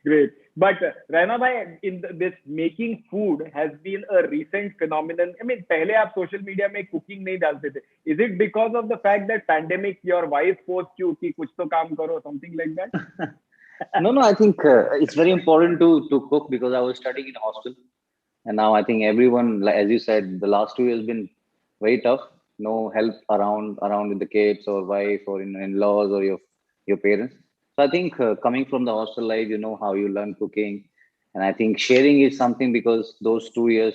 Great. But Raina bhai, this making food has been a recent phenomenon. I mean, पहले आप social media में cooking नहीं डालते थे. Is it because of the fact that pandemic, your wife forced you कि कुछ तो काम करो, something like that? No. I think it's very important to cook because I was studying in a hostel, and now I think everyone, like as you said, the last 2 years been very tough. No help around with the kids or wife or in-laws or your parents. So I think coming from the hostel life, you know how you learn cooking, and I think sharing is something because those 2 years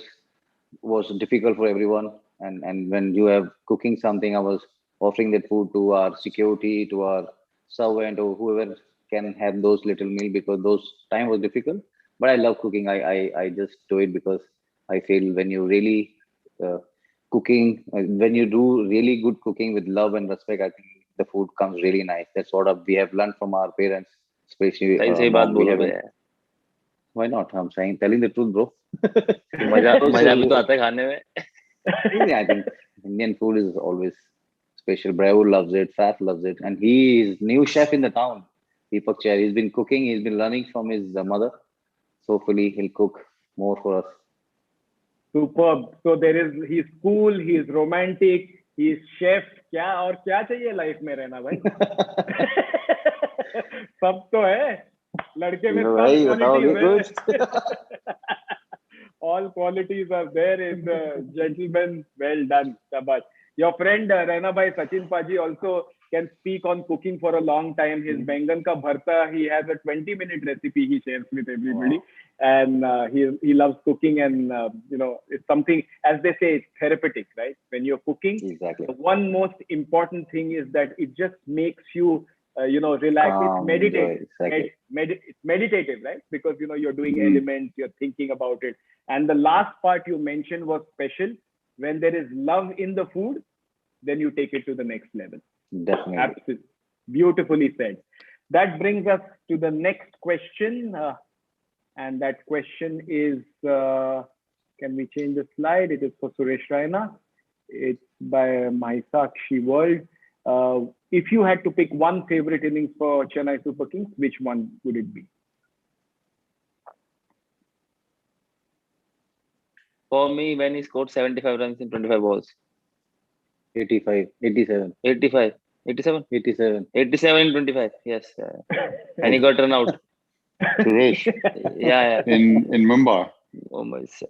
was difficult for everyone. And when you have cooking something, I was offering that food to our security, to our servant, or whoever can have those little meal because those time was difficult. But I love cooking. I just do it because I feel when you really cooking, when you do really good cooking with love and respect, I think the food comes really nice. That's what we have learned from our parents, especially सही now बात we बोलो have. भैया. Why not? I'm saying, telling the truth, bro. मजा भी तो आता है खाने में. Yeah, I think Indian food is always special. Bravo loves it, Faf loves it, and he is new chef in the town. Deepak Chair. He's been cooking. He's been learning from his mother. So hopefully he'll cook more for us. Superb. So he's cool, he's romantic, he's chef. क्या और क्या चाहिए life में रहना भाई? सब तो है. लड़के में सब qualities है. All qualities are there in the gentleman. Well done, Shabash. Your friend Raina bhai Sachin Paji also can speak on cooking for a long time. His Bengan ka bharta, he has a 20-minute recipe he shares with everybody. Wow. And he loves cooking, and it's something, as they say, it's therapeutic, right? When you're cooking, exactly. The one most important thing is that it just makes you relax. It's meditative. Exactly. It's meditative, right? Because you're doing elements, you're thinking about it. And the last part you mentioned was special. When there is love in the food, then you take it to the next level. Definitely. Absolutely. Beautifully said. That brings us to the next question. And that question is, can we change the slide? It is for Suresh Raina. It's by Mahisakshi World. If you had to pick one favorite innings for Chennai Super Kings, which one would it be? For me, when he scored 75 runs in 25 balls. 85, 87. 85, 87? 87. 87 in 25, yes. And he got run out. Suresh. Yeah. In Mumbai. Oh my God.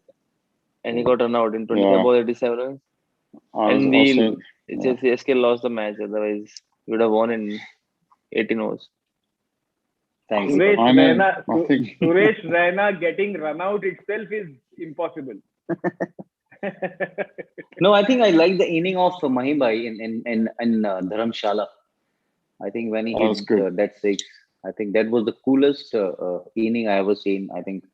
And he got run out in 25 balls, 87 runs. And CSK lost the match. Otherwise, we would have won in 18 overs. Thanks. Suresh Raina getting run out itself is impossible. No, I think I like the inning of Mahimbai in Dharamshala. I think when he hit that six, I think that was the coolest inning I ever seen. I think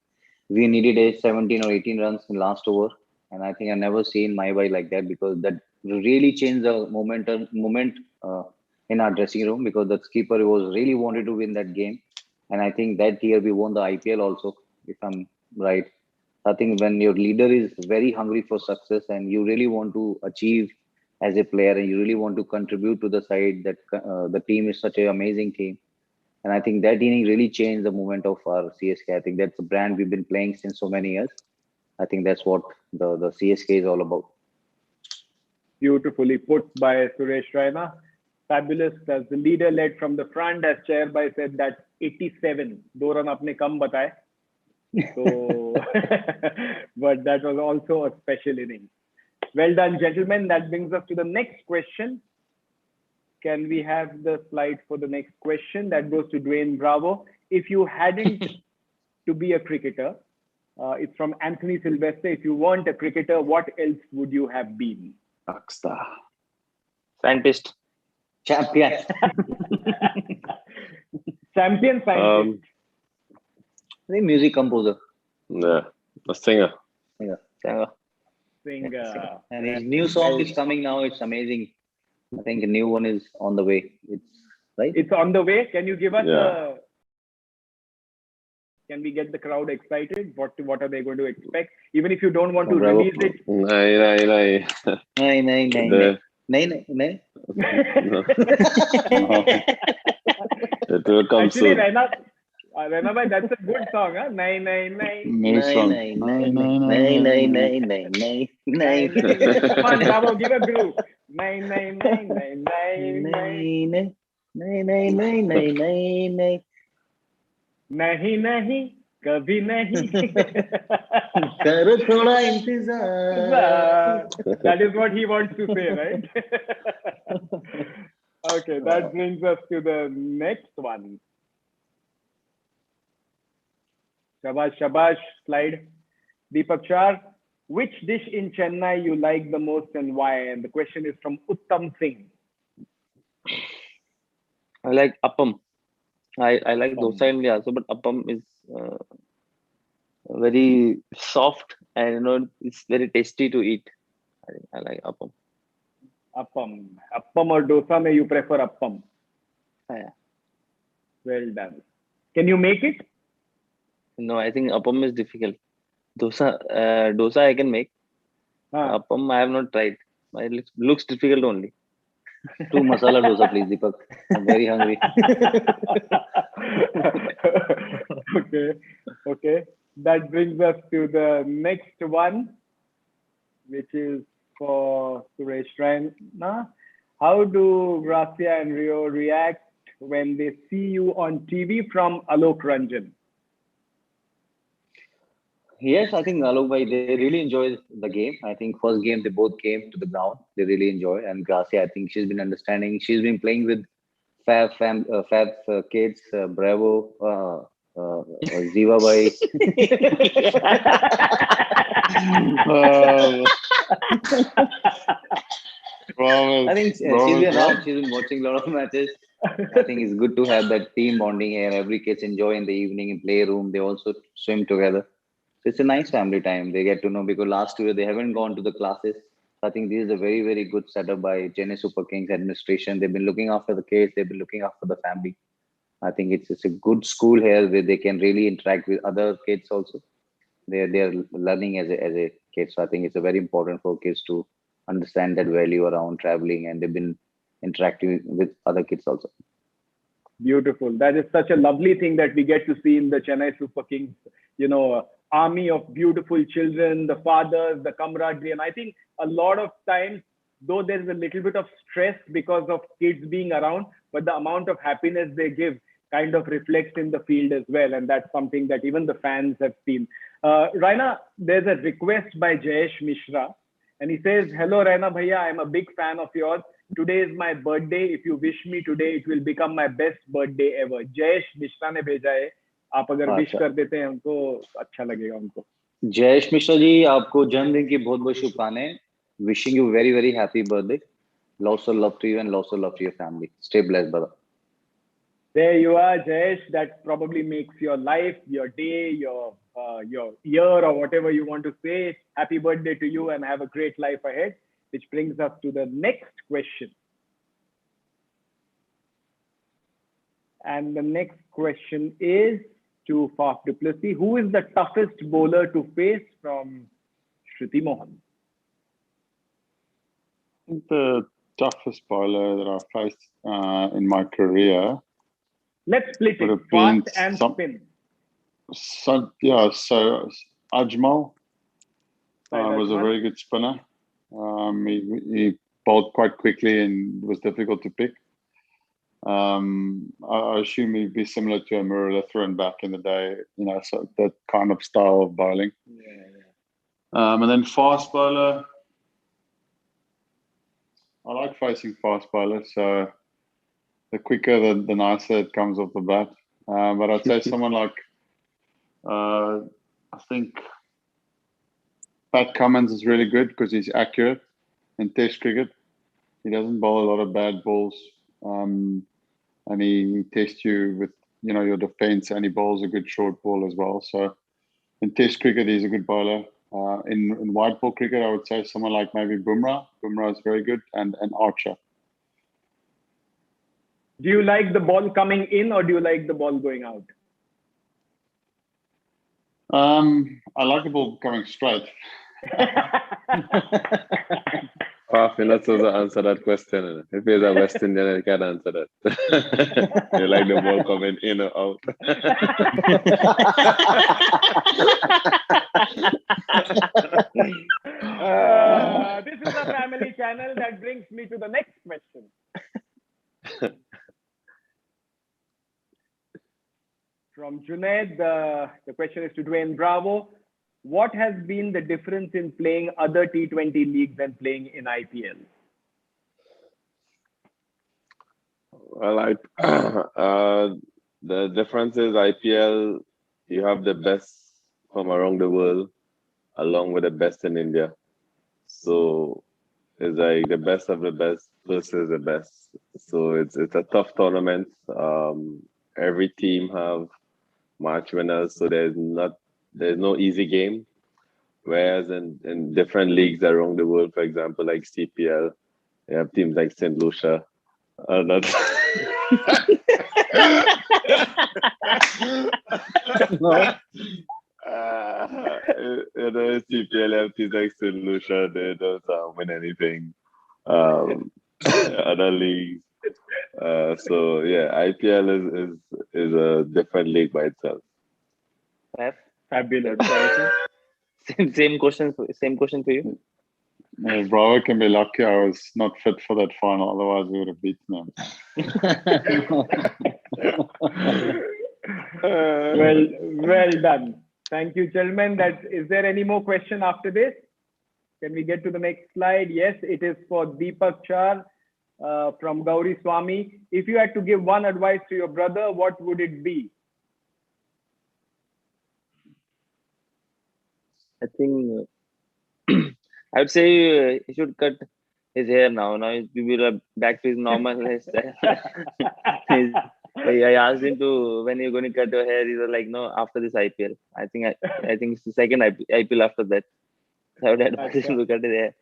we needed 17 or 18 runs in last over, and I think I never seen Mahimbai like that because that really changed the moment in our dressing room because the skipper was really wanted to win that game, and I think that year we won the IPL also, if I'm right. I think when your leader is very hungry for success and you really want to achieve as a player and you really want to contribute to the side that the team is such an amazing team. And I think that inning really changed the moment of our CSK. I think that's the brand we've been playing since so many years. I think that's what the CSK is all about. Beautifully put by Suresh Raina. Fabulous. As the leader led from the front, as Chairby said, that 87. 2 run apne kam bataye. So, but that was also a special inning. Well done, gentlemen. That brings us to the next question. Can we have the slide for the next question? That goes to Dwayne Bravo. If you hadn't to be a cricketer, it's from Anthony Sylvester. If you weren't a cricketer, what else would you have been? Rockstar. Scientist. Champion. Champion scientist. I think music composer. Yeah, a singer. Singer. And his new song is coming now. It's amazing. I think a new one is on the way. It's right. It's on the way. Can you give us can we get the crowd excited? What are they going to expect? Even if you don't want to release it. No. नहीं नहीं नहीं. It will come Actually, soon. Raina bhai, that's a good song, huh? Nahi, nahi, nahi. Very strong. नहीं नहीं नहीं नहीं नहीं नहीं नहीं नहीं Nahi, नहीं nahi, nahi. Come on, Bravo, give a groove. Nahi, nahi, nahi, nahi, nahi, nahi. नहीं नहीं नहीं नहीं नहीं नहीं. नहीं, नहीं, कभी नहीं. करो थोड़ा इंतजार. That is what he wants to say, right? Okay, that brings us to the next one. Shabash, shabash, slide. Deepak Char, which dish in Chennai you like the most and why? And the question is from Uttam Singh. I like appam. I like dosa India also, but appam is very soft and it's very tasty to eat. I like appam. Appam. Appam or dosa, mein you prefer appam. Yeah. Well done. Can you make it? No, I think appam is difficult. Dosa I can make. Appam I have not tried. It looks difficult only. Two masala dosa, please, Deepak. I'm very hungry. Okay. That brings us to the next one, which is for Suresh Raina. How do Gracia and Rio react when they see you on TV from Alok Ranjan? Yes, I think Alok bhai, they really enjoy the game. I think first game they both came to the ground. They really enjoy. And Gracia, I think she's been understanding. She's been playing with Fab kids, Bravo, Ziva bhai. I think she's been around. She's been watching a lot of matches. I think it's good to have that team bonding here. Every kids enjoy in the evening in playroom. They also swim together. So it's a nice family time. They get to know because last year they haven't gone to the classes. I think this is a very, very good setup by Chennai Super Kings administration. They've been looking after the kids. They've been looking after the family. I think it's a good school here where they can really interact with other kids also. They're learning as a kid. So I think it's a very important for kids to understand that value around traveling, and they've been interacting with other kids also. Beautiful. That is such a lovely thing that we get to see in the Chennai Super Kings, army of beautiful children, the fathers, the camaraderie. And I think a lot of times, though there is a little bit of stress because of kids being around, but the amount of happiness they give kind of reflects in the field as well. And that's something that even the fans have seen. Raina, there's a request by Jayesh Mishra. And he says, hello, Raina Bhaiya, I'm a big fan of yours. Today is my birthday. If you wish me today, it will become my best birthday ever. Jayesh Mishra ने भेजा है. आप अगर wish कर देते हैं हमको अच्छा लगेगा हमको. जयेश मिश्रा जी, आपको जन्मदिन की बहुत बहुत शुभकामनाएं. Wishing you very, very happy birthday. Lots of love to you and lots of love to your family. Stay blessed, brother. There you are, Jayesh. That probably makes your life, your day, your year, or whatever you want to say. Happy birthday to you and have a great life ahead. Which brings us to the next question. And the next question is to Faf DuPlessis. Who is the toughest bowler to face from Shruti Mohan? I think the toughest bowler that I've faced in my career. Let's split would it, have been fast and spin. So Ajmal was a very good spinner. He bowled quite quickly and was difficult to pick. I assume he'd be similar to a Muralitharan back in the day, so that kind of style of bowling. And then fast bowler. I like facing fast bowlers, so the quicker, the nicer it comes off the bat. But I'd say someone like, I think Pat Cummins is really good because he's accurate in Test cricket. He doesn't bowl a lot of bad balls, and he tests you with your defense, and he bowls a good short ball as well. So in Test cricket, he's a good bowler. In white ball cricket, I would say someone like maybe Bumrah. Bumrah is very good, and Archer. Do you like the ball coming in or do you like the ball going out? I like the ball coming straight. Faf, you're not supposed to answer that question. If you're a West Indian, you can't answer that. You like the ball coming in or out. This is a family channel. That brings me to the next question. From Junaid, the question is to Dwayne Bravo. What has been the difference in playing other T20 leagues and playing in IPL? Well, the difference is IPL, you have the best from around the world along with the best in India. So it's like the best of the best versus the best. So it's a tough tournament. Every team have match winners, so there's no easy game. Whereas in different leagues around the world, for example, like CPL, you have teams like St. Lucia. Not CPL have teams like St. Lucia, they don't win anything. Other leagues. So yeah, IPL is a different league by itself. Fabulous. Same question for you. Bravo can be lucky I was not fit for that final, otherwise we would have beaten them. Well done. Thank you, gentlemen. Is there any more question after this? Can we get to the next slide? Yes, it is for Deepak Chahar from Gauri Swami. If you had to give one advice to your brother, what would it be? I think I would say he should cut his hair now. Now he will be back to his normal hairstyle. I asked him when you're going to cut your hair. He was like, no, after this IPL. I think it's the second IPL after that. I would advise him to cut his hair.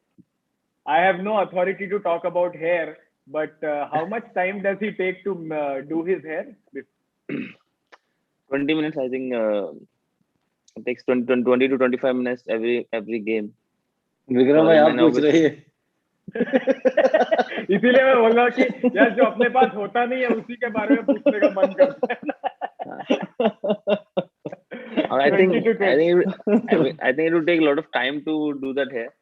I have no authority to talk about hair, but how much time does he take to do his hair? 20 minutes, I think. It takes 20 to 25 minutes every game. Vikram भाई आप पूछ रहे हैं इसीलिए मैं बोल रहा हूँ कि यार जो अपने पास होता नहीं है उसी के बारे में पूछने का मन करता है I think it will take a lot of time to do that hair.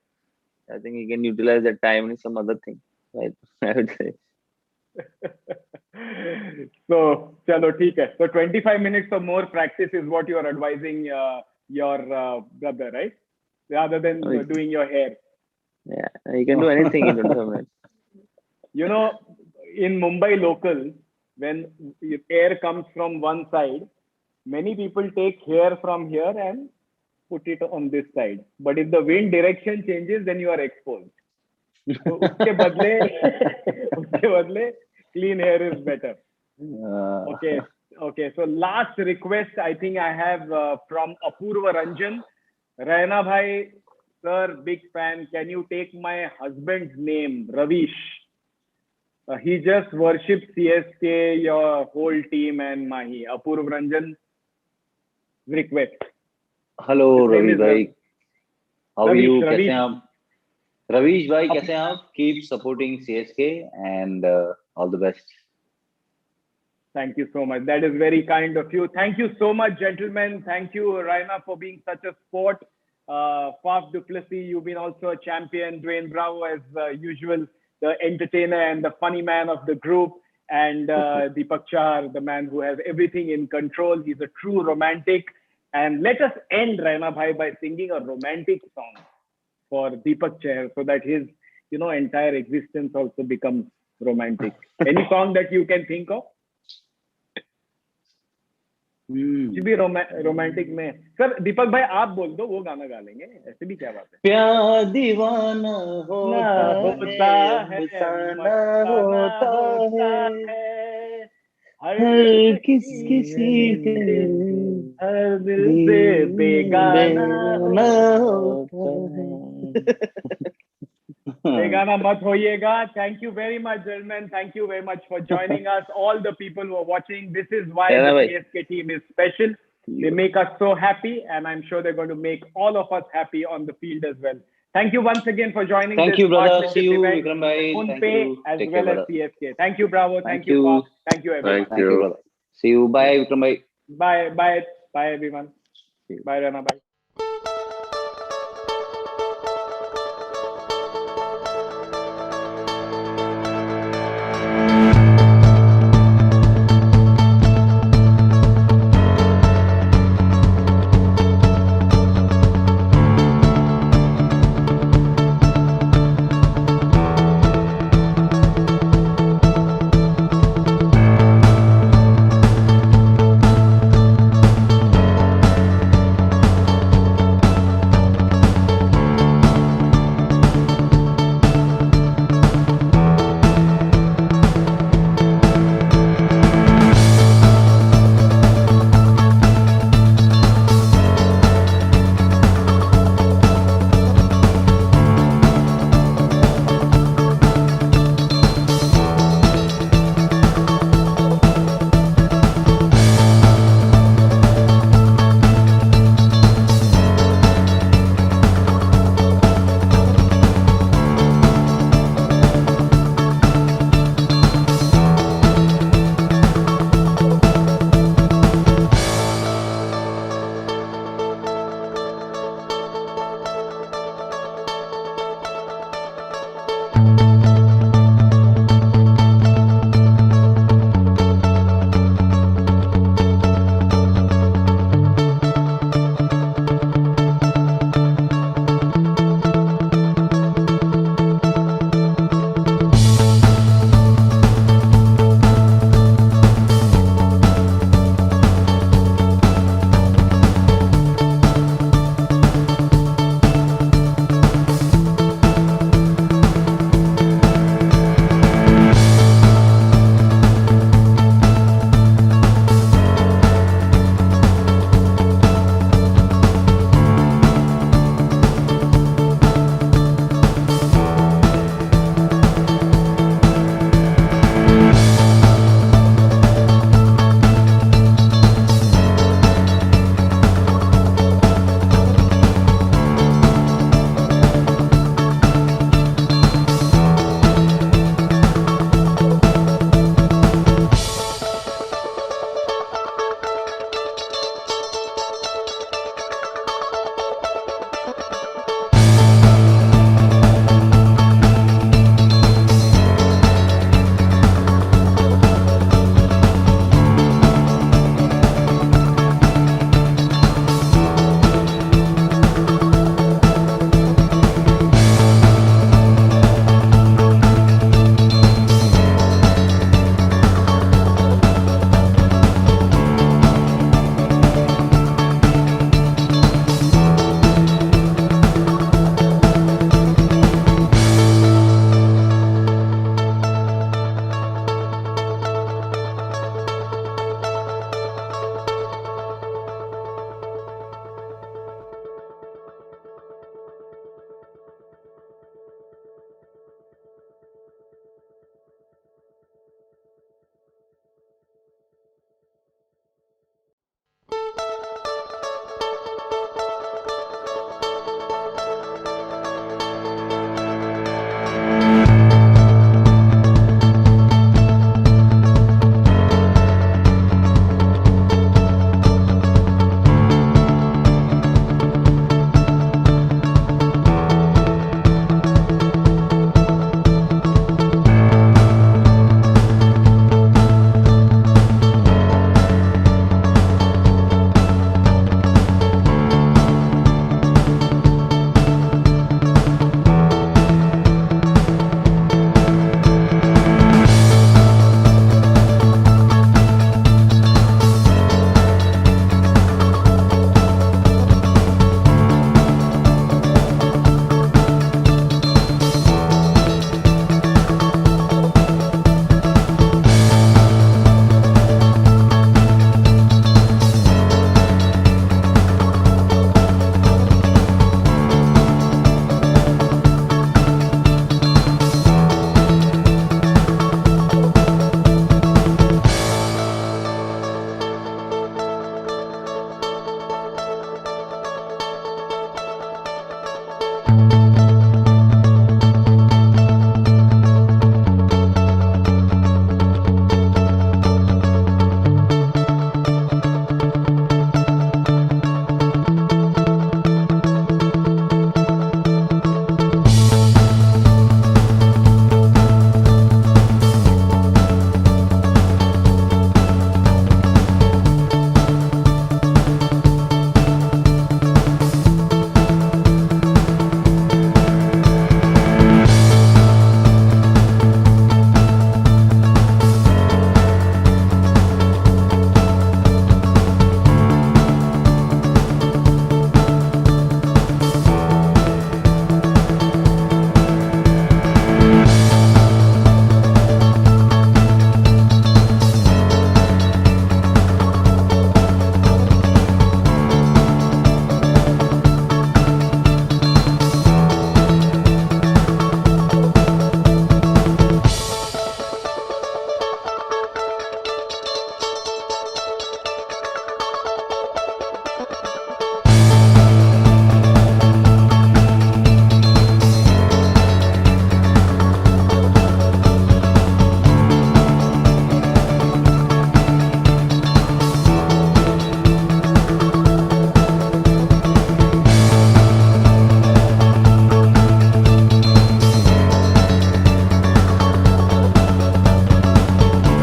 I think you can utilize that time in some other thing, right? I would say. So, chalo, theek hai. So 25 minutes of more practice is what you are advising your brother, right? Rather than doing your hair. Yeah, you can do anything in 25 minutes. You know, in Mumbai local, when air comes from one side, many people take hair from here and put it on this side. But if the wind direction changes, then you are exposed. So, uske badle, clean hair is better. Okay. So last request, I think I have from Apurva Ranjan. Raina bhai, sir, big fan. Can you take my husband's name, Ravish? He just worships CSK, your whole team, and Mahi. Apurva Ranjan, request. Hello, Ravi bhai. How are you? कैसे हैं आप? Ravish bhai, कैसे हैं आप? Keep supporting CSK and all the best. Thank you so much. That is very kind of you. Thank you so much, gentlemen. Thank you, Raina, for being such a sport. Faf DuPlessis, you've been also a champion. Dwayne Bravo, as usual, the entertainer and the funny man of the group. And Deepak Chahar, the man who has everything in control. He's a true romantic. And let us end, Raina bhai, by singing a romantic song for Deepak Chahar so that his entire existence also becomes romantic. Any song that you can think of? भी romantic में sir दीपक भाई आप बोल दो वो गाना गा लेंगे ऐसे भी क्या बात है प्यार दीवाना होता है हर किसी के हर दिल से बेगाना होता है बेगाना मत होइएगा. Thank you very much, gentlemen. Thank you very much for joining us. All the people who are watching, this is why the CSK team is special. They make us so happy, and I'm sure they're going to make all of us happy on the field as well. Thank you once again for joining Thank this you, brother. partnership See you, event. Vikram bhai. Thank PhonePe you. as Take well care, as brother. CSK. Thank you, Bravo. Thank you, you. Fox. Thank you, everyone. Thank you, brother. See you. Bye, Vikram bhai. Bye, bye, bye, everyone. Bye, Raina. Bye.